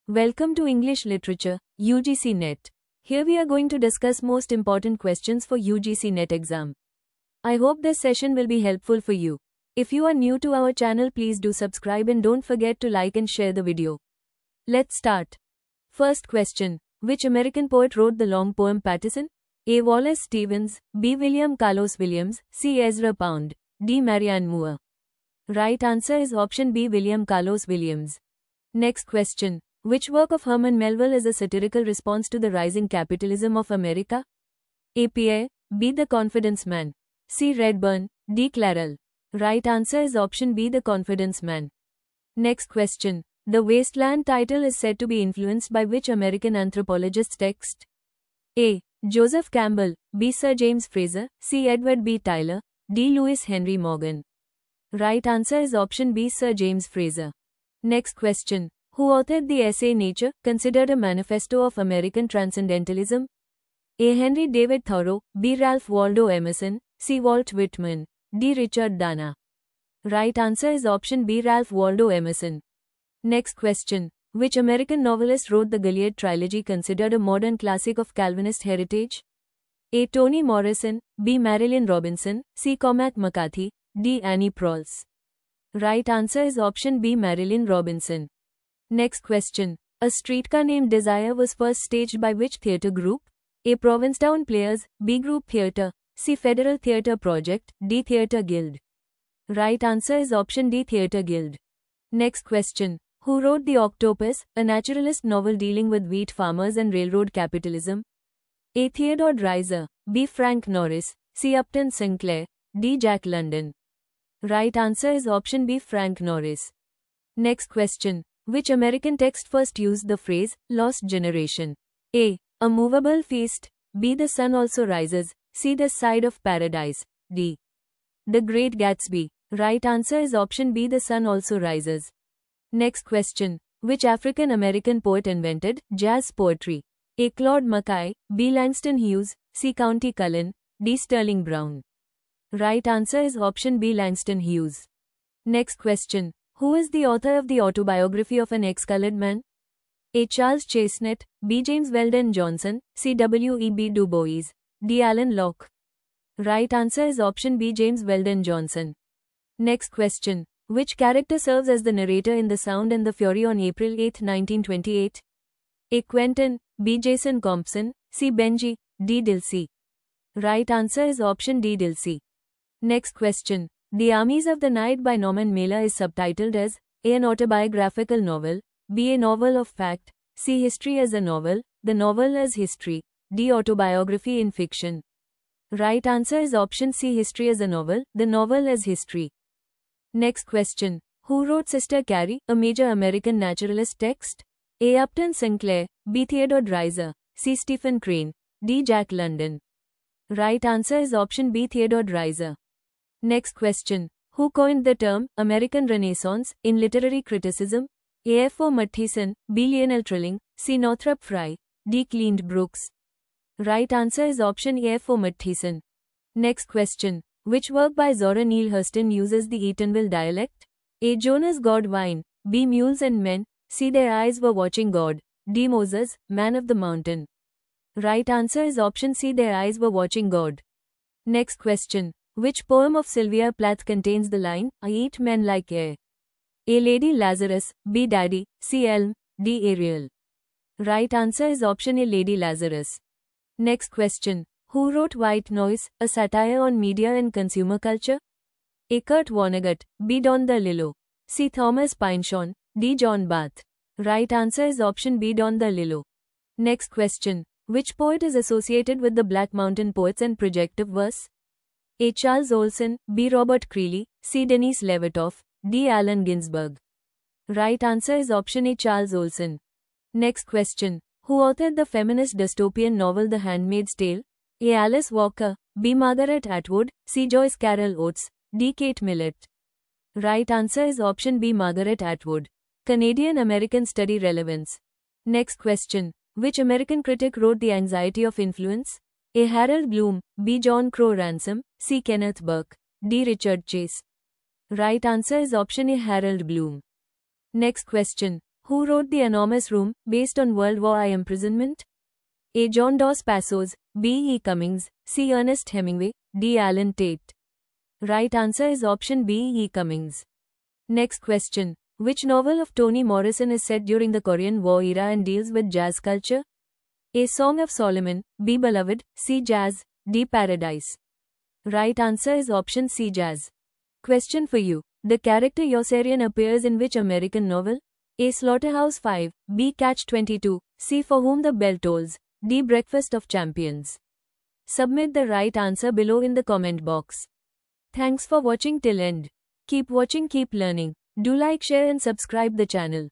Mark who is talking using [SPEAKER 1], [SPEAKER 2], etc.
[SPEAKER 1] Welcome to English Literature, UGC NET. Here we are going to discuss most important questions for UGC NET exam. I hope this session will be helpful for you. If you are new to our channel, please do subscribe and don't forget to like and share the video. Let's start. First question. Which American poet wrote the long poem Paterson? A. Wallace Stevens, B. William Carlos Williams, C. Ezra Pound, D. Marianne Moore. Right answer is option B. William Carlos Williams. Next question. Which work of Herman Melville is a satirical response to the rising capitalism of America? A. Pierre, B. The Confidence Man, C. Redburn, D. Clarel. Right answer is option B. The Confidence Man. Next question. The Wasteland title is said to be influenced by which American anthropologist's text? A. Joseph Campbell, B. Sir James Frazer, C. Edward B. Tyler, D. Lewis Henry Morgan. Right answer is option B. Sir James Frazer. Next question. Who authored the essay Nature, considered a manifesto of American transcendentalism? A. Henry David Thoreau, B. Ralph Waldo Emerson, C. Walt Whitman, D. Richard Dana. Right answer is option B. Ralph Waldo Emerson. Next question. Which American novelist wrote the Gilead trilogy, considered a modern classic of Calvinist heritage? A. Toni Morrison, B. Marilynne Robinson, C. Cormac McCarthy, D. Annie Proulx. Right answer is option B. Marilynne Robinson. Next question. A Streetcar Named Desire was first staged by which theatre group? A. Provincetown Players, B. Group Theatre, C. Federal Theatre Project, D. Theatre Guild. Right answer is option D. Theatre Guild. Next question. Who wrote The Octopus, a naturalist novel dealing with wheat farmers and railroad capitalism? A. Theodore Dreiser, B. Frank Norris, C. Upton Sinclair, D. Jack London. Right answer is option B. Frank Norris. Next question. Which American text first used the phrase, lost generation? A. A Movable Feast, B. The Sun Also Rises, C. The Side of Paradise, D. The Great Gatsby. Right answer is option B. The Sun Also Rises. Next question. Which African American poet invented jazz poetry? A. Claude McKay, B. Langston Hughes, C. Countee Cullen, D. Sterling Brown. Right answer is option B. Langston Hughes. Next question. Who is the author of the autobiography of an ex-colored man? A. Charles Chesnutt, B. James Weldon Johnson, C. W.E.B. Du Bois, D. Alan Locke. Right answer is option B. James Weldon Johnson. Next question. Which character serves as the narrator in The Sound and the Fury on April 8, 1928? A. Quentin, B. Jason Compson, C. Benji, D. Dilsey. Right answer is option D. Dilsey. Next question. The Armies of the Night by Norman Mailer is subtitled as A. An autobiographical novel, B. A novel of fact, C. History as a novel, the novel as history, D. Autobiography in fiction. Right answer is option C. History as a novel, the novel as history. Next question. Who wrote Sister Carrie, a major American naturalist text? A. Upton Sinclair, B. Theodore Dreiser, C. Stephen Crane, D. Jack London. Right answer is option B. Theodore Dreiser. Next question. Who coined the term American Renaissance in literary criticism? A. F. O. Matthiessen, B. Lionel Trilling, C. Northrop Frye, D. Cleant Brooks. Right answer is option A. F. O. Matthiessen. Next question. Which work by Zora Neale Hurston uses the Eatonville dialect? A. Jonas Godwine, B. Mules and Men, C. Their Eyes Were Watching God, D. Moses, Man of the Mountain. Right answer is option C. Their Eyes Were Watching God. Next question. Which poem of Sylvia Plath contains the line, I eat men like air? A. Lady Lazarus, B. Daddy, C. Elm, D. Ariel. Right answer is option A. Lady Lazarus. Next question. Who wrote White Noise, a satire on media and consumer culture? A. Kurt Vonnegut, B. Don DeLillo, C. Thomas Pynchon, D. John Barth. Right answer is option B. Don DeLillo. Next question. Which poet is associated with the Black Mountain Poets and projective verse? A. Charles Olson, B. Robert Creeley, C. Denise Levertov, D. Allen Ginsberg. Right answer is option A. Charles Olson. Next question. Who authored the feminist dystopian novel The Handmaid's Tale? A. Alice Walker, B. Margaret Atwood, C. Joyce Carol Oates, D. Kate Millett. Right answer is option B. Margaret Atwood. Canadian-American Study Relevance. Next question. Which American critic wrote The Anxiety of Influence? A. Harold Bloom, B. John Crowe Ransom, C. Kenneth Burke, D. Richard Chase. Right answer is option A. Harold Bloom. Next question. Who wrote The Enormous Room, based on World War I imprisonment? A. John Dos Passos, B. E. Cummings, C. Ernest Hemingway, D. Alan Tate. Right answer is option B. E. Cummings. Next question. Which novel of Toni Morrison is set during the Korean War era and deals with jazz culture? A. Song of Solomon, B. Beloved, C. Jazz, D. Paradise. Right answer is option C. Jazz. Question for you. The character Yossarian appears in which American novel? A. Slaughterhouse-Five, B. Catch-22, C. For Whom the Bell Tolls, D. Breakfast of Champions. Submit the right answer below in the comment box. Thanks for watching till end. Keep watching, keep learning. Do like, share and subscribe the channel.